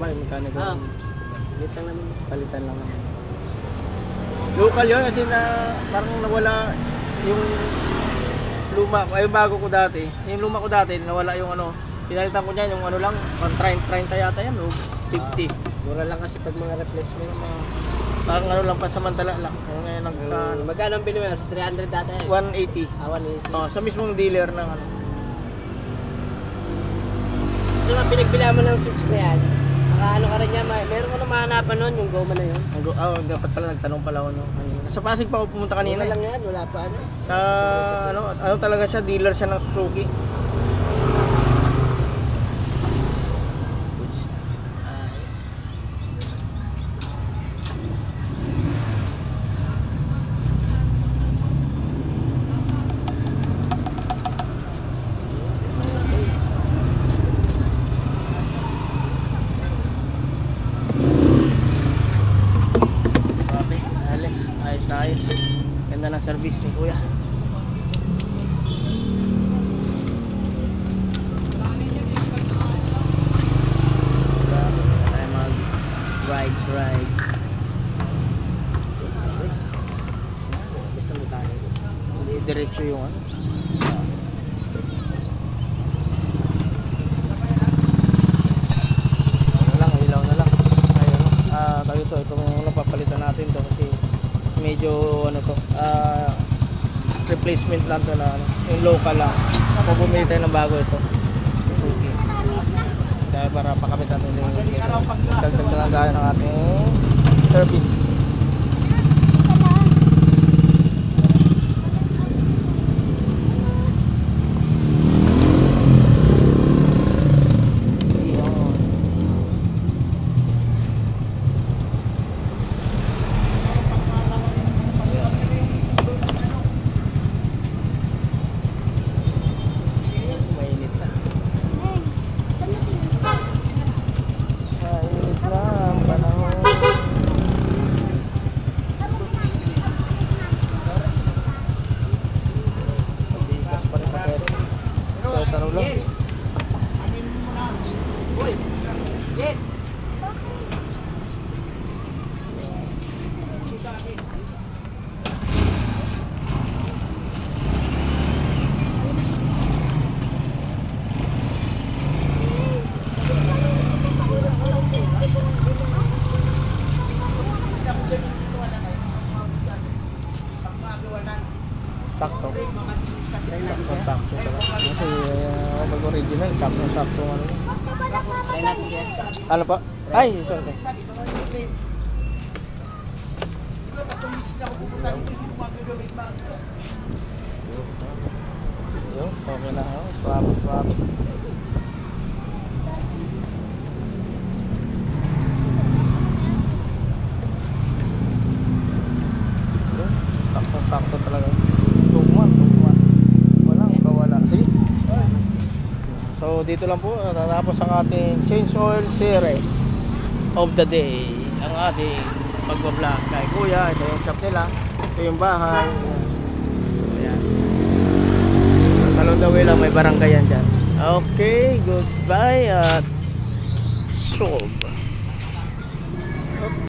sabay, mekaniko. Palitan naman. Palitan lang naman. Local yun kasi na parang nawala yung luma ko. Ay, bago ko dati. Yung luma ko dati, nawala yung ano. Pinalitan ko niyan, yung ano lang, 30 yata yan, o 50. Mura lang kasi pag mga replacement mga... Parang ano lang, pansamantala lang. Ngayon nagka... magkano ang bili mo? Sa 300 data yan? 180. 180. Oh, sa mismong dealer ng ano. So, pinagbila mo ng switch na yan, nakaano ka rin niya, meron ko na mahanapan nun, yung goma na yun. Dapat pala, nagtanong pala ako. No? Sa Pasig pa ako pumunta kanina. Wala lang yan, wala pa ano. Sa ano talaga siya, dealer siya ng Suzuki. Ayos. Ganda ng service ni Kuya. Tayo mag rides. Basta mo tayo. Hindi diretso yung ano. Ilaw na lang. Ayun. Tayo itong napapalitan natin to kasi medyo ano to, replacement lang to na ano, yung local lang. Ako bumili tayo ng bago ito, Suzuki. Kaya para pakabit natin yung dagdag gaya ng ating service. Sakto. Sakto talaga. Kasi pag original, sakto ano. Try natin yan. Ano pa? Ay, ito. Yo, okay na. Swap. Sakto talaga. Tugman. Walang kawala. Sige. So dito lang po natapos ang ating change oil series of the day. Ang ating pag-vlog kay Kuya. Ito yung shop nila. Ito yung bahay. Ayan. Salon the way lang, may barangay yan dyan. Okay, goodbye at solve.